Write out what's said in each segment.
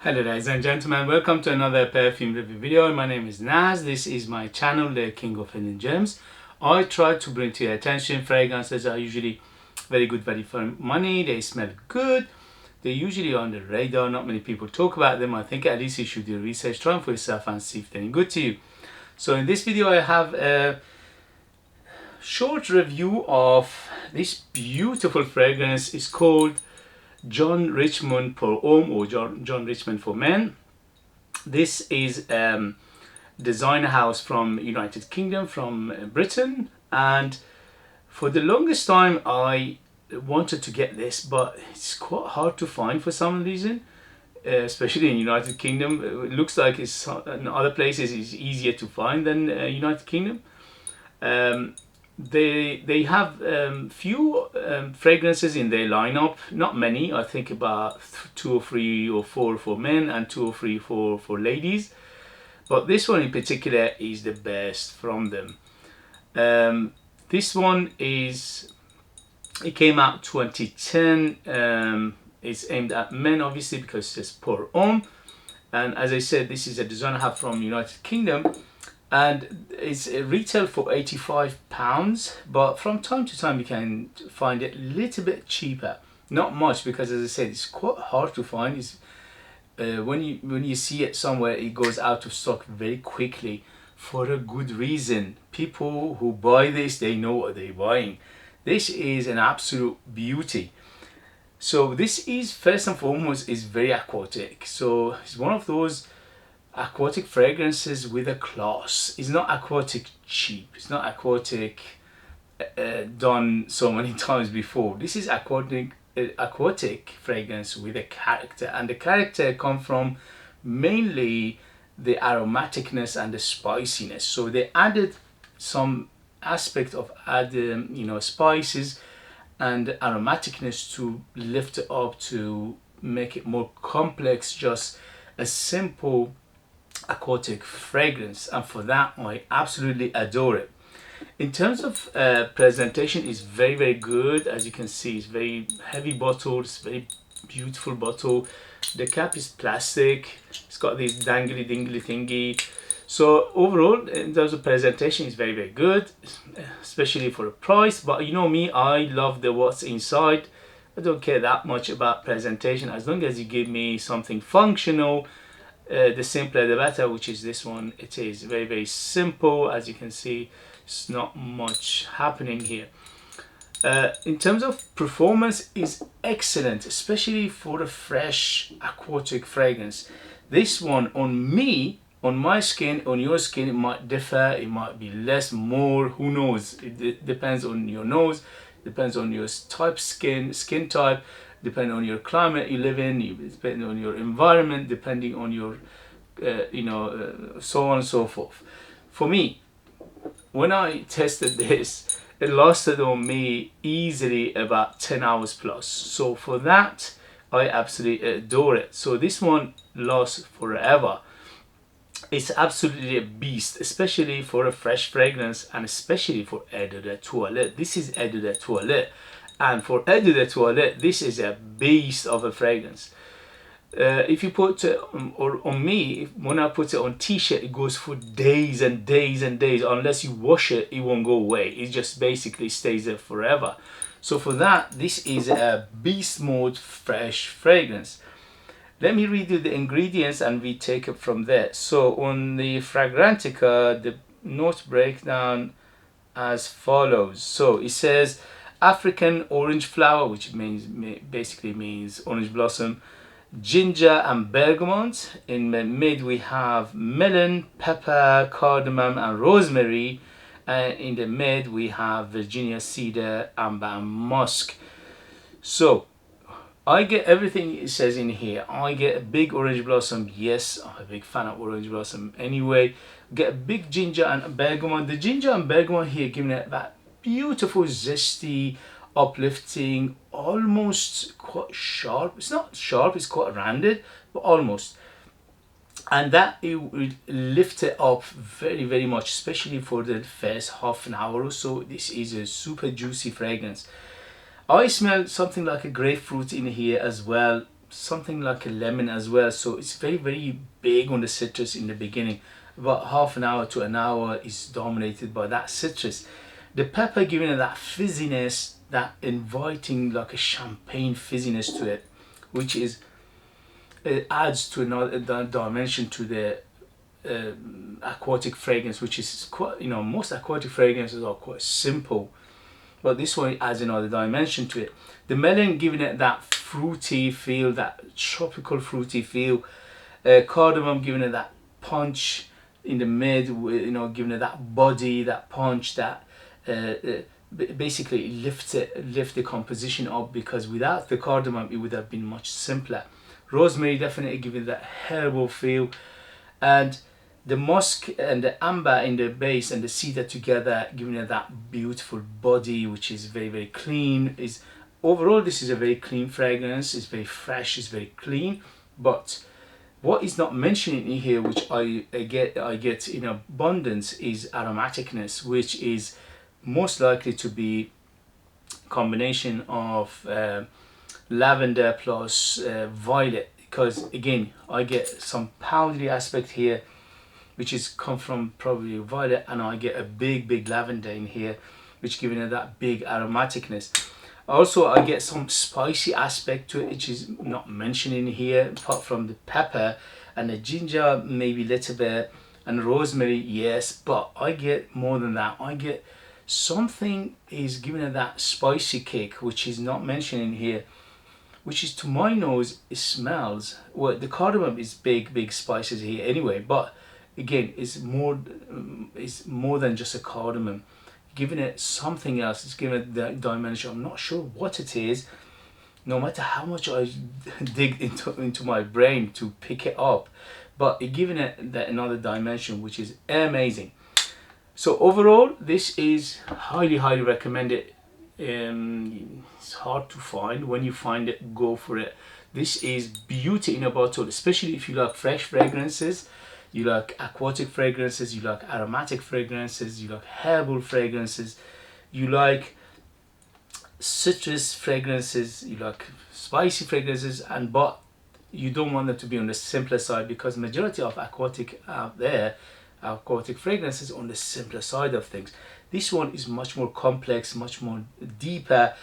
Hello ladies and gentlemen, welcome to another perfume review video. My name is Naz. This is my channel, the King of Hidden Gems. I try to bring to your attention fragrances are usually very good value for money. They smell good. They're usually on the radar. Not many people talk about them. I think at least you should do research, try them for yourself and see if they're any good to you. So in this video I have a short review of this beautiful fragrance. It's called Richmond For Homme or Richmond For Men. This is designer house from United Kingdom, from Britain, and for the longest time I wanted to get this, but it's quite hard to find for some reason, especially in United Kingdom. It looks like it's in other places it's easier to find than United Kingdom. They have few fragrances in their lineup, not many. I think about 2 or 3 or 4 for men and 2 or 3 for ladies, but this one in particular is the best from them. This one it came out 2010. It's aimed at men obviously because it's pour homme, and as I said, this is a designer house from United Kingdom. And it's retail for £85, but from time to time you can find it a little bit cheaper. Not much, because as I said, it's quite hard to find. It's, when you see it somewhere, it goes out of stock very quickly for a good reason. People who buy this, they know what they're buying. This is an absolute beauty. So this is, first and foremost, is very aquatic. So it's one of those aquatic fragrances with a class. It's not aquatic cheap. It's not aquatic done so many times before. This is aquatic fragrance with a character, and the character comes from mainly the aromaticness and the spiciness. So they added some aspect of spices and aromaticness to lift it up, to make it more complex, just a simple aquatic fragrance, and for that I absolutely adore it. In terms of presentation, is very good. As you can see, it's very heavy bottle. It's very beautiful bottle. The cap is plastic. It's got this dangly dingly thingy. So overall, in terms of presentation, it's very good, especially for a price. But you know me, I love the what's inside. I don't care that much about presentation, as long as you give me something functional. The simpler the better, which is this one. It is very simple. As you can see, it's not much happening here. In terms of performance, is excellent, especially for a fresh aquatic fragrance. This one on me, on my skin, on your skin, it might differ. It might be less, more, who knows. It depends on your nose, depends on your type, skin type, depending on your climate you live in, depending on your environment, depending on your so on and so forth. For me, when I tested this, it lasted on me easily about 10 hours plus. So for that, I absolutely adore it. So this one lasts forever. It's absolutely a beast, especially for a fresh fragrance, and especially for Eau de Toilette. This is Eau de Toilette. And for Eau de Toilette, this is a beast of a fragrance. If you put it on me, when I put it on t-shirt, it goes for days and days and days. Unless you wash it, it won't go away. It just basically stays there forever. So for that, this is a beast mode fresh fragrance. Let me read you the ingredients and we take it from there. So on the Fragrantica, the note breakdown as follows. So it says African orange flower, which basically means orange blossom, ginger and bergamot. In the mid we have melon, pepper, cardamom and rosemary, and in the mid we have Virginia cedar, amber and musk. So I get everything it says in here. I get a big orange blossom. Yes, I'm a big fan of orange blossom anyway. Get a big ginger and bergamot. The ginger and bergamot here giving it that beautiful, zesty, uplifting, almost quite sharp. It's not sharp, it's quite rounded, but almost. And that it will lift it up very much, especially for the first half an hour or so. This is a super juicy fragrance. I smell something like a grapefruit in here as well. something like a lemon as well, so it's very big on the citrus in the beginning. About half an hour to an hour is dominated by that citrus. The pepper giving it that fizziness, that inviting like a champagne fizziness to it, which is, it adds to another dimension to the aquatic fragrance, which is quite, you know, most aquatic fragrances are quite simple, but this one adds another dimension to it. The melon giving it that fruity feel, that tropical fruity feel. Cardamom giving it that punch in the mid, you know, giving it that body, that punch, that basically lift the composition up, because without the cardamom it would have been much simpler. Rosemary definitely giving that herbal feel, and the musk and the amber in the base and the cedar together giving it that beautiful body, which is very clean. Is overall, this is a very clean fragrance. It's very fresh, it's very clean. But what is not mentioned in here, which I get in abundance, is aromaticness, which is most likely to be combination of lavender plus violet, because again I get some powdery aspect here, which is come from probably violet, and I get a big lavender in here, which giving it that big aromaticness. Also I get some spicy aspect to it, which is not mentioned in here, apart from the pepper and the ginger, maybe a little bit, and rosemary, yes, but I get more than that. I get something is giving it that spicy kick, which is not mentioned in here, which is, to my nose, it smells, well, the cardamom is big spices here anyway, but again it's more than just a cardamom, giving it something else. It's giving it that dimension. I'm not sure what it is, no matter how much I dig into my brain to pick it up, but it giving it that another dimension, which is amazing. So overall, this is highly recommended. It's hard to find. When you find it, go for it. This is beauty in a bottle, especially if you like fresh fragrances, you like aquatic fragrances, you like aromatic fragrances, you like herbal fragrances, you like citrus fragrances, you like spicy fragrances, and but you don't want them to be on the simpler side, because majority of aquatic out there, aquatic fragrances, on the simpler side of things. This one is much more complex, much more deeper,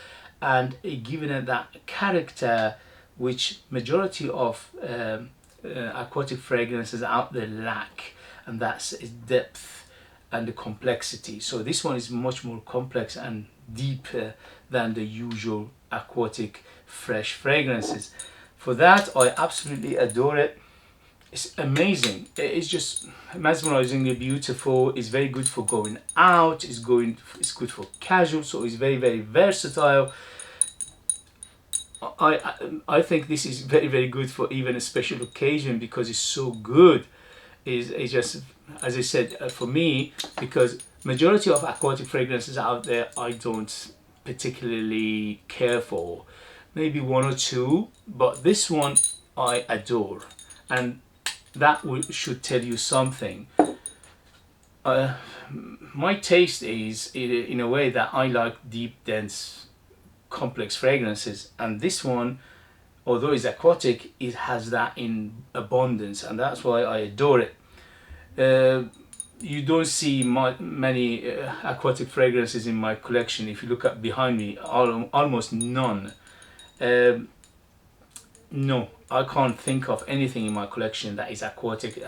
and giving it that character which majority of aquatic fragrances out there lack, and that's depth and the complexity. So this one is much more complex and deeper than the usual aquatic fresh fragrances. For that, I absolutely adore it. It's amazing. It's just mesmerizingly beautiful. It's very good for going out. It's good for casual. So it's very versatile. I think this is very good for even a special occasion, because it's so good. It's just, as I said, for me, because majority of aquatic fragrances out there I don't particularly care for, maybe one or two, but this one I adore, and that should tell you something. My taste is in a way that I like deep, dense, complex fragrances, and this one, although it's aquatic, it has that in abundance, and that's why I adore it. You don't see many aquatic fragrances in my collection. If you look at behind me, almost none. No, I can't think of anything in my collection that is aquatic.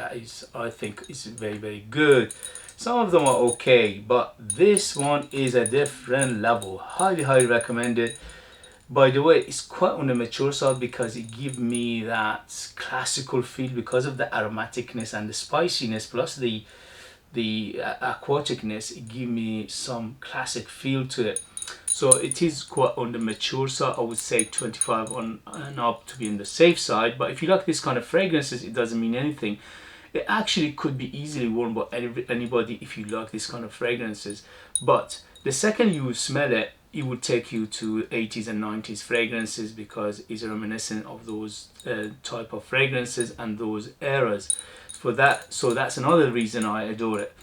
I think is very good. Some of them are okay, but this one is a different level. Highly recommended. By the way, it's quite on the mature side, because it gives me that classical feel because of the aromaticness and the spiciness, plus the aquaticness. It gives me some classic feel to it. So it is quite on the mature side. I would say 25 on and up to be in the safe side. But if you like this kind of fragrances, it doesn't mean anything. It actually could be easily worn by anybody if you like this kind of fragrances. But the second you smell it, it would take you to 80s and 90s fragrances, because it's reminiscent of those type of fragrances and those eras. So that's another reason I adore it.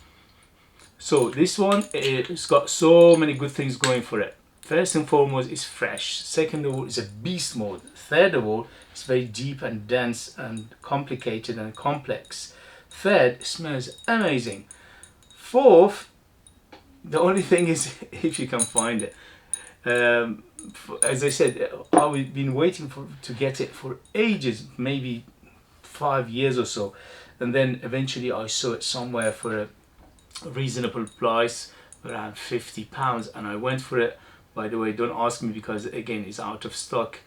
So this one, it's got so many good things going for it. First and foremost, it's fresh. Second of all, it's a beast mode. Third of all, it's very deep and dense and complicated and complex. Third, it smells amazing. Fourth, the only thing is if you can find it. As I said, I've been waiting to get it for ages, maybe 5 years or so, and then eventually I saw it somewhere for a reasonable price, around £50, and I went for it. By the way, don't ask me because again it's out of stock.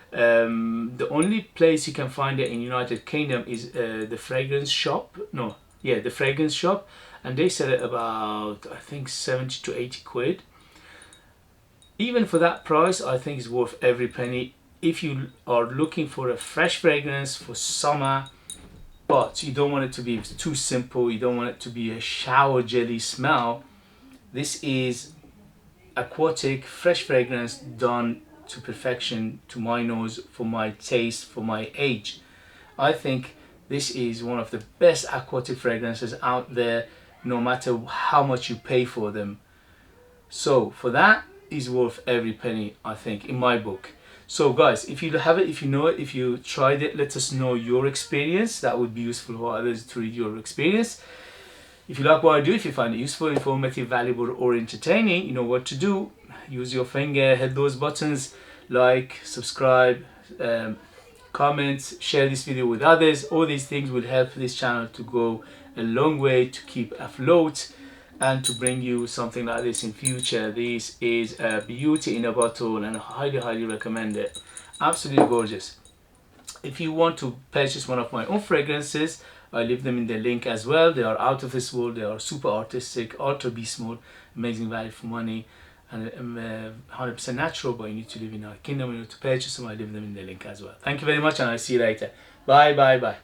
The only place you can find it in United Kingdom is the fragrance shop. No, yeah, the fragrance shop, and they sell it about, I think, 70 to 80 quid. Even for that price, I think it's worth every penny. If you are looking for a fresh fragrance for summer, but you don't want it to be too simple, you don't want it to be a shower jelly smell, this is Aquatic fresh fragrance done to perfection, to my nose, for my taste, for my age. I think this is one of the best Aquatic fragrances out there, no matter how much you pay for them. So for that, is worth every penny, I think, in my book. So guys, if you have it, if you know it, if you tried it, let us know your experience. That would be useful for others to read your experience. If you like what I do, if you find it useful, informative, valuable, or entertaining, you know what to do. Use your finger, hit those buttons, like, subscribe, comment, share this video with others. All these things will help this channel to go a long way to keep afloat and to bring you something like this in future. This is a beauty in a bottle, and I highly recommend it. Absolutely gorgeous. If you want to purchase one of my own fragrances, I leave them in the link as well. They are out of this world. They are super artistic, ultra beast mode, amazing value for money, and 100% natural, but you need to live in our kingdom in order to purchase them. I leave them in the link as well. Thank you very much, and I'll see you later. Bye.